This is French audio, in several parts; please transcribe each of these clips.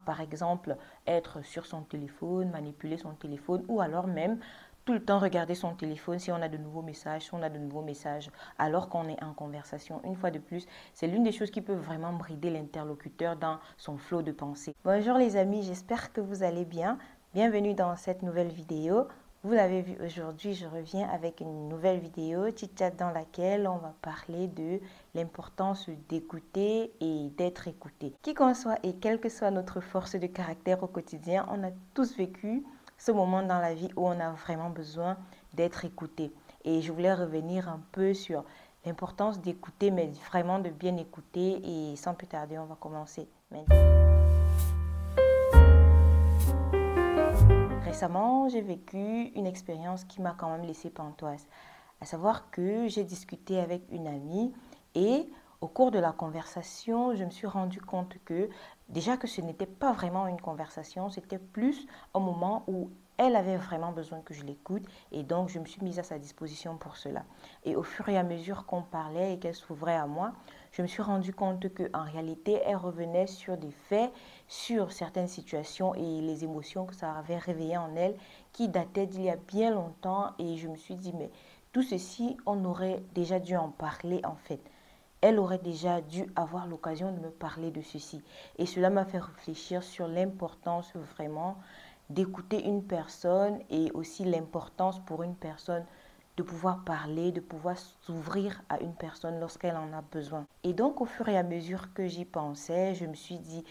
Par exemple, être sur son téléphone, manipuler son téléphone ou alors même tout le temps regarder son téléphone si on a de nouveaux messages, alors qu'on est en conversation. Une fois de plus, c'est l'une des choses qui peut vraiment brider l'interlocuteur dans son flot de pensée. Bonjour les amis, j'espère que vous allez bien. Bienvenue dans cette nouvelle vidéo. Vous l'avez vu aujourd'hui, je reviens avec une nouvelle vidéo, chit-chat, dans laquelle on va parler de l'importance d'écouter et d'être écouté. Qui qu'on soit et quelle que soit notre force de caractère au quotidien, on a tous vécu ce moment dans la vie où on a vraiment besoin d'être écouté. Et je voulais revenir un peu sur l'importance d'écouter, mais vraiment de bien écouter. Et sans plus tarder, on va commencer maintenant. Récemment, j'ai vécu une expérience qui m'a quand même laissé pantoise. À savoir que j'ai discuté avec une amie et au cours de la conversation, je me suis rendu compte que déjà que ce n'était pas vraiment une conversation, c'était plus un moment où elle avait vraiment besoin que je l'écoute et donc je me suis mise à sa disposition pour cela. Et au fur et à mesure qu'on parlait et qu'elle s'ouvrait à moi, je me suis rendu compte qu'en réalité, elle revenait sur des faits, sur certaines situations et les émotions que ça avait réveillées en elle qui dataient d'il y a bien longtemps. Et je me suis dit, mais tout ceci, on aurait déjà dû en parler en fait. Elle aurait déjà dû avoir l'occasion de me parler de ceci. Et cela m'a fait réfléchir sur l'importance vraiment d'écouter une personne et aussi l'importance pour une personne de pouvoir parler, de pouvoir s'ouvrir à une personne lorsqu'elle en a besoin. Et donc, au fur et à mesure que j'y pensais, je me suis dit,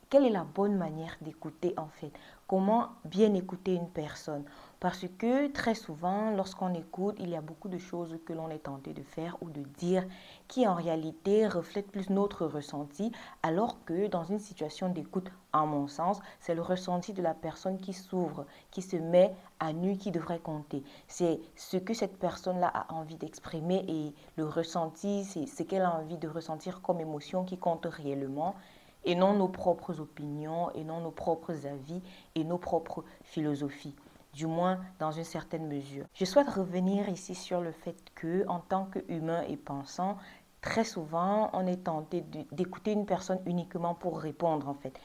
quelle est la bonne manière d'écouter en fait? Comment bien écouter une personne? Parce que très souvent, lorsqu'on écoute, il y a beaucoup de choses que l'on est tenté de faire ou de dire qui en réalité reflètent plus notre ressenti, alors que dans une situation d'écoute, à mon sens, c'est le ressenti de la personne qui s'ouvre, qui se met à nu qui devrait compter. C'est ce que cette personne-là a envie d'exprimer et le ressenti, c'est ce qu'elle a envie de ressentir comme émotion qui compte réellement et non nos propres opinions, et non nos propres avis et nos propres philosophies, du moins dans une certaine mesure. Je souhaite revenir ici sur le fait que, en tant qu'humain et pensant, très souvent, on est tenté d'écouter une personne uniquement pour répondre en fait.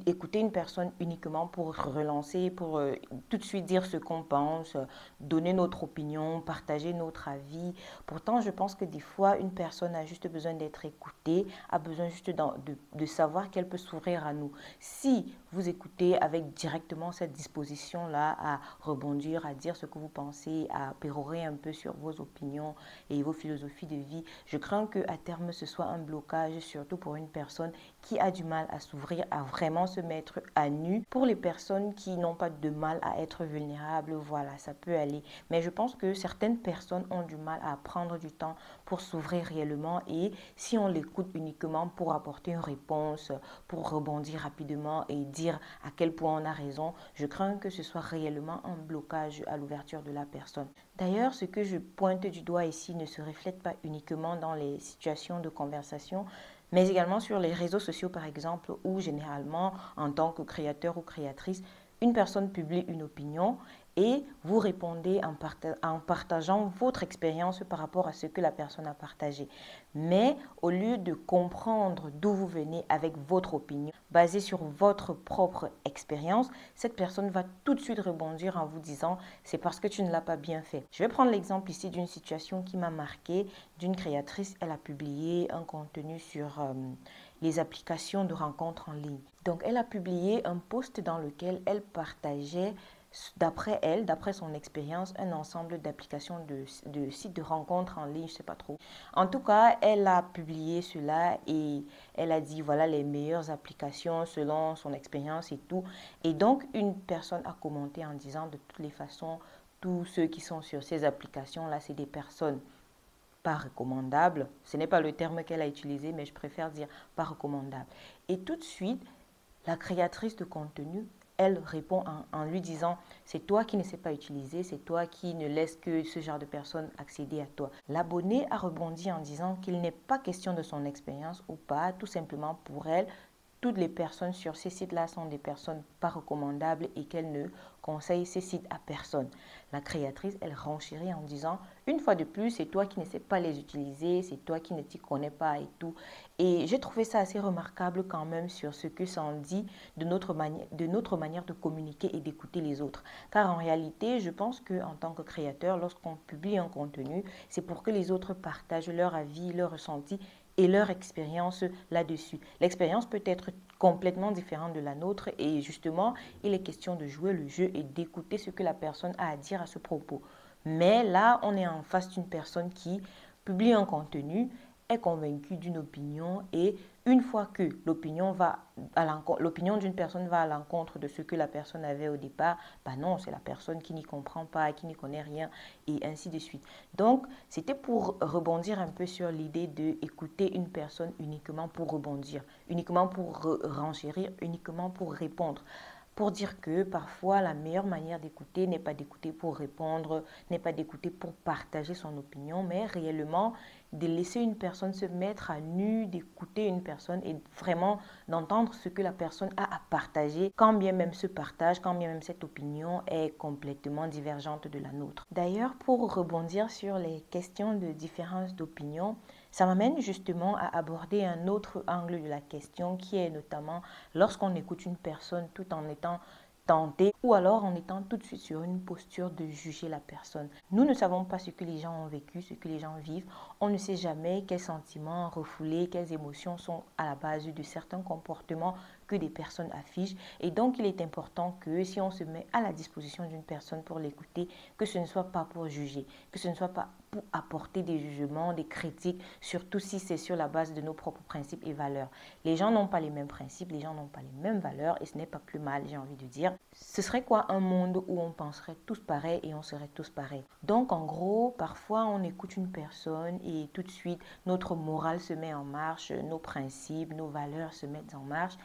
Écouter une personne uniquement pour relancer, pour tout de suite dire ce qu'on pense, donner notre opinion, partager notre avis. Pourtant, je pense que des fois, une personne a juste besoin d'être écoutée, a besoin juste de savoir qu'elle peut s'ouvrir à nous. Si vous écoutez avec directement cette disposition-là à rebondir, à dire ce que vous pensez, à pérorer un peu sur vos opinions et vos philosophies de vie, je crains qu'à terme, ce soit un blocage, surtout pour une personne qui a du mal à s'ouvrir, à vraiment se mettre à nu. Pour les personnes qui n'ont pas de mal à être vulnérables, voilà, ça peut aller. Mais je pense que certaines personnes ont du mal à prendre du temps pour s'ouvrir réellement et si on l'écoute uniquement pour apporter une réponse, pour rebondir rapidement et dire à quel point on a raison, je crains que ce soit réellement un blocage à l'ouverture de la personne. D'ailleurs, ce que je pointe du doigt ici ne se reflète pas uniquement dans les situations de conversation, mais également sur les réseaux sociaux par exemple, où généralement, en tant que créateur ou créatrice, une personne publie une opinion et vous répondez en partageant votre expérience par rapport à ce que la personne a partagé. Mais au lieu de comprendre d'où vous venez avec votre opinion, basée sur votre propre expérience, cette personne va tout de suite rebondir en vous disant « c'est parce que tu ne l'as pas bien fait ». Je vais prendre l'exemple ici d'une situation qui m'a marquée, d'une créatrice. Elle a publié un contenu sur les applications de rencontres en ligne. Donc, elle a publié un post dans lequel elle partageait, d'après elle, d'après son expérience, un ensemble d'applications de sites de rencontres en ligne, je ne sais pas trop. En tout cas, elle a publié cela et elle a dit voilà les meilleures applications selon son expérience et tout. Et donc, une personne a commenté en disant de toutes les façons, tous ceux qui sont sur ces applications-là, c'est des personnes pas recommandables. Ce n'est pas le terme qu'elle a utilisé, mais je préfère dire pas recommandable. Et tout de suite, la créatrice de contenu, elle répond en lui disant « c'est toi qui ne sais pas utiliser, c'est toi qui ne laisses que ce genre de personnes accéder à toi ». L'abonné a rebondi en disant qu'il n'est pas question de son expérience ou pas, tout simplement pour elle, toutes les personnes sur ces sites-là sont des personnes pas recommandables et qu'elle ne conseille ces sites à personne. La créatrice, elle renchérit en disant, une fois de plus, c'est toi qui ne sais pas les utiliser, c'est toi qui ne t'y connais pas et tout. Et j'ai trouvé ça assez remarquable quand même sur ce que ça en dit de notre manière de communiquer et d'écouter les autres. Car en réalité, je pense qu'en tant que créateur, lorsqu'on publie un contenu, c'est pour que les autres partagent leur avis, leur ressenti et leur expérience là-dessus. L'expérience peut être complètement différente de la nôtre et justement, il est question de jouer le jeu et d'écouter ce que la personne a à dire à ce propos. Mais là, on est en face d'une personne qui publie un contenu, est convaincue d'une opinion et une fois que l'opinion d'une personne va à l'encontre de ce que la personne avait au départ, bah non, c'est la personne qui n'y comprend pas, qui n'y connaît rien et ainsi de suite. Donc, c'était pour rebondir un peu sur l'idée d'écouter une personne uniquement pour rebondir, uniquement pour renchérir, uniquement pour répondre. Pour dire que parfois la meilleure manière d'écouter n'est pas d'écouter pour répondre, n'est pas d'écouter pour partager son opinion, mais réellement de laisser une personne se mettre à nu, d'écouter une personne et vraiment d'entendre ce que la personne a à partager, quand bien même ce partage, quand bien même cette opinion est complètement divergente de la nôtre. D'ailleurs, pour rebondir sur les questions de différence d'opinion, ça m'amène justement à aborder un autre angle de la question qui est notamment lorsqu'on écoute une personne tout en étant tenté ou alors en étant tout de suite sur une posture de juger la personne. Nous ne savons pas ce que les gens ont vécu, ce que les gens vivent. On ne sait jamais quels sentiments refoulés, quelles émotions sont à la base de certains comportements que des personnes affichent. Et donc, il est important que si on se met à la disposition d'une personne pour l'écouter, que ce ne soit pas pour juger, que ce ne soit pas pour apporter des jugements, des critiques, surtout si c'est sur la base de nos propres principes et valeurs. Les gens n'ont pas les mêmes principes, les gens n'ont pas les mêmes valeurs et ce n'est pas plus mal, j'ai envie de dire. Ce serait quoi un monde où on penserait tous pareil et on serait tous pareils? Donc en gros, parfois on écoute une personne et tout de suite notre morale se met en marche, nos principes, nos valeurs se mettent en marche.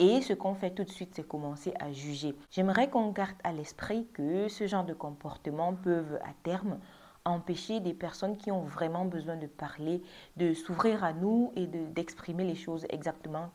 Et ce qu'on fait tout de suite, c'est commencer à juger. J'aimerais qu'on garde à l'esprit que ce genre de comportements peuvent à terme empêcher des personnes qui ont vraiment besoin de parler, de s'ouvrir à nous et d'exprimer les choses exactement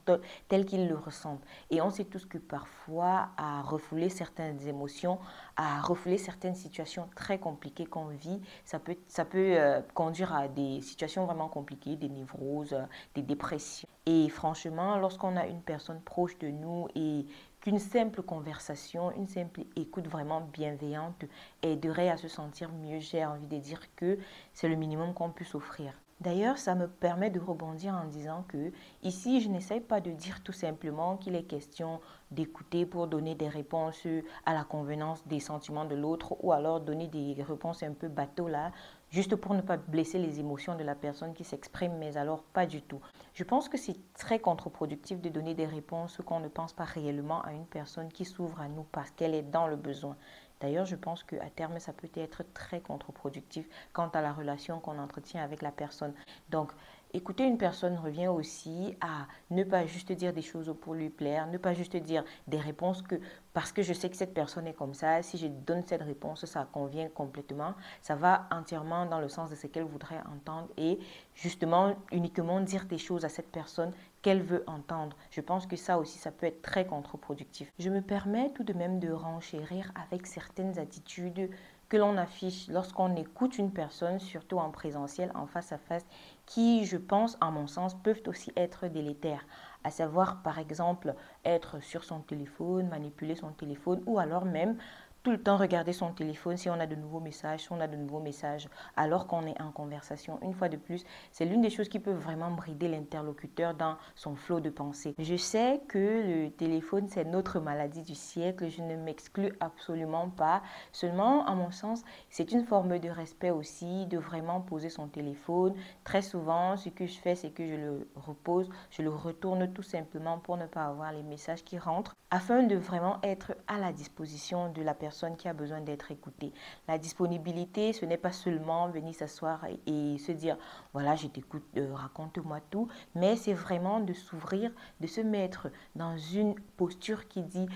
telles qu'ils le ressentent. Et on sait tous que parfois, à refouler certaines émotions, à refouler certaines situations très compliquées qu'on vit, ça peut conduire à des situations vraiment compliquées, des névroses, des dépressions. Et franchement, lorsqu'on a une personne proche de nous et qu'une simple conversation, une simple écoute vraiment bienveillante aiderait à se sentir mieux, j'ai envie de dire que c'est le minimum qu'on puisse offrir. D'ailleurs, ça me permet de rebondir en disant que ici, je n'essaye pas de dire tout simplement qu'il est question d'écouter pour donner des réponses à la convenance des sentiments de l'autre ou alors donner des réponses un peu bateau là, juste pour ne pas blesser les émotions de la personne qui s'exprime, mais alors pas du tout. Je pense que c'est très contre-productif de donner des réponses qu'on ne pense pas réellement à une personne qui s'ouvre à nous parce qu'elle est dans le besoin. D'ailleurs, je pense qu'à terme, ça peut être très contre-productif quant à la relation qu'on entretient avec la personne. Donc, écouter une personne revient aussi à ne pas juste dire des choses pour lui plaire, ne pas juste dire des réponses que parce que je sais que cette personne est comme ça, si je donne cette réponse, ça convient complètement. Ça va entièrement dans le sens de ce qu'elle voudrait entendre et justement uniquement dire des choses à cette personne qu'elle veut entendre. Je pense que ça aussi, ça peut être très contre-productif. Je me permets tout de même de renchérir avec certaines attitudes que l'on affiche lorsqu'on écoute une personne, surtout en présentiel, en face à face, qui, je pense, à mon sens, peuvent aussi être délétères. À savoir, par exemple, être sur son téléphone, manipuler son téléphone, ou alors même tout le temps regarder son téléphone si on a de nouveaux messages, si on a de nouveaux messages, alors qu'on est en conversation. Une fois de plus, c'est l'une des choses qui peut vraiment brider l'interlocuteur dans son flot de pensée. Je sais que le téléphone, c'est notre maladie du siècle, je ne m'exclus absolument pas. Seulement, à mon sens, c'est une forme de respect aussi, de vraiment poser son téléphone. Très souvent, ce que je fais, c'est que je le repose, je le retourne tout simplement pour ne pas avoir les messages qui rentrent, afin de vraiment être à la disposition de la personne qui a besoin d'être écoutée. La disponibilité, ce n'est pas seulement venir s'asseoir et se dire, voilà, je t'écoute, raconte-moi tout, mais c'est vraiment de s'ouvrir, de se mettre dans une posture qui dit,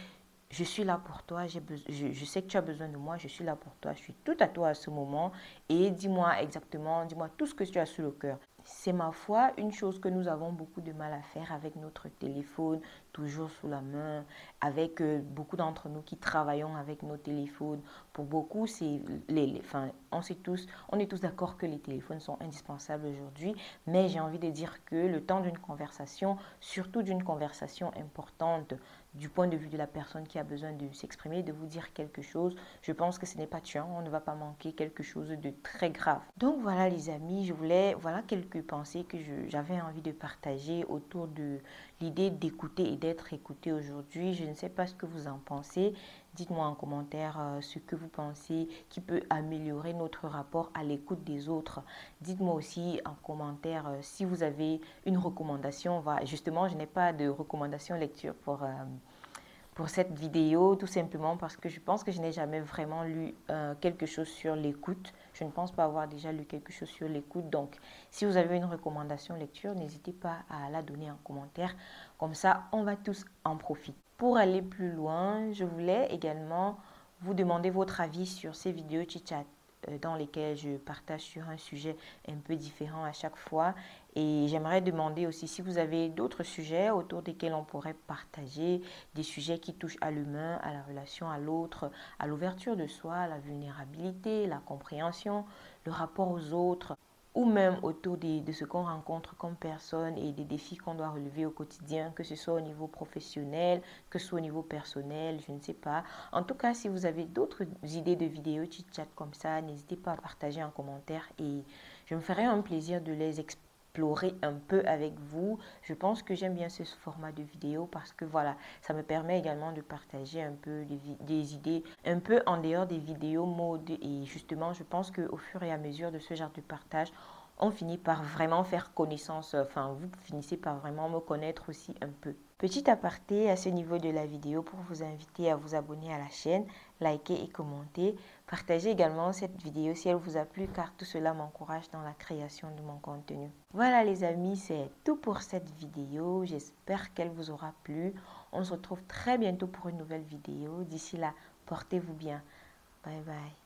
je suis là pour toi, je sais que tu as besoin de moi, je suis là pour toi, je suis tout à toi à ce moment et dis-moi exactement, dis-moi tout ce que tu as sur le cœur. c'est ma foi une chose que nous avons beaucoup de mal à faire avec notre téléphone toujours sous la main, avec beaucoup d'entre nous qui travaillons avec nos téléphones. Pour beaucoup, c'est enfin, on est tous d'accord que les téléphones sont indispensables aujourd'hui, mais j'ai envie de dire que le temps d'une conversation, surtout d'une conversation importante, du point de vue de la personne qui a besoin de s'exprimer, de vous dire quelque chose, je pense que ce n'est pas tuant, on ne va pas manquer quelque chose de très grave. Donc voilà les amis, voilà quelques pensées que j'avais envie de partager autour de l'idée d'écouter et d'être écouté aujourd'hui. Je ne sais pas ce que vous en pensez. Dites-moi en commentaire ce que vous pensez qui peut améliorer notre rapport à l'écoute des autres. Dites-moi aussi en commentaire si vous avez une recommandation. Justement, je n'ai pas de recommandation lecture pour cette vidéo, tout simplement parce que je pense que je n'ai jamais vraiment lu quelque chose sur l'écoute. Je ne pense pas avoir déjà lu quelque chose sur l'écoute. Donc, si vous avez une recommandation lecture, n'hésitez pas à la donner en commentaire. Comme ça, on va tous en profiter. Pour aller plus loin, je voulais également vous demander votre avis sur ces vidéos chit-chat dans lesquelles je partage sur un sujet un peu différent à chaque fois. Et j'aimerais demander aussi si vous avez d'autres sujets autour desquels on pourrait partager, des sujets qui touchent à l'humain, à la relation à l'autre, à l'ouverture de soi, à la vulnérabilité, la compréhension, le rapport aux autres, ou même autour de ce qu'on rencontre comme personne et des défis qu'on doit relever au quotidien, que ce soit au niveau professionnel, que ce soit au niveau personnel, je ne sais pas. En tout cas, si vous avez d'autres idées de vidéos chit-chat comme ça, n'hésitez pas à partager en commentaire et je me ferai un plaisir de les explorer un peu avec vous. Je pense que j'aime bien ce format de vidéo parce que voilà, ça me permet également de partager un peu des idées un peu en dehors des vidéos mode et justement, je pense qu'au fur et à mesure de ce genre de partage, on finit par vraiment faire connaissance, enfin vous finissez par vraiment me connaître aussi un peu. Petit aparté à ce niveau de la vidéo pour vous inviter à vous abonner à la chaîne, liker et commenter. Partagez également cette vidéo si elle vous a plu car tout cela m'encourage dans la création de mon contenu. Voilà les amis, c'est tout pour cette vidéo. J'espère qu'elle vous aura plu. On se retrouve très bientôt pour une nouvelle vidéo. D'ici là, portez-vous bien. Bye bye.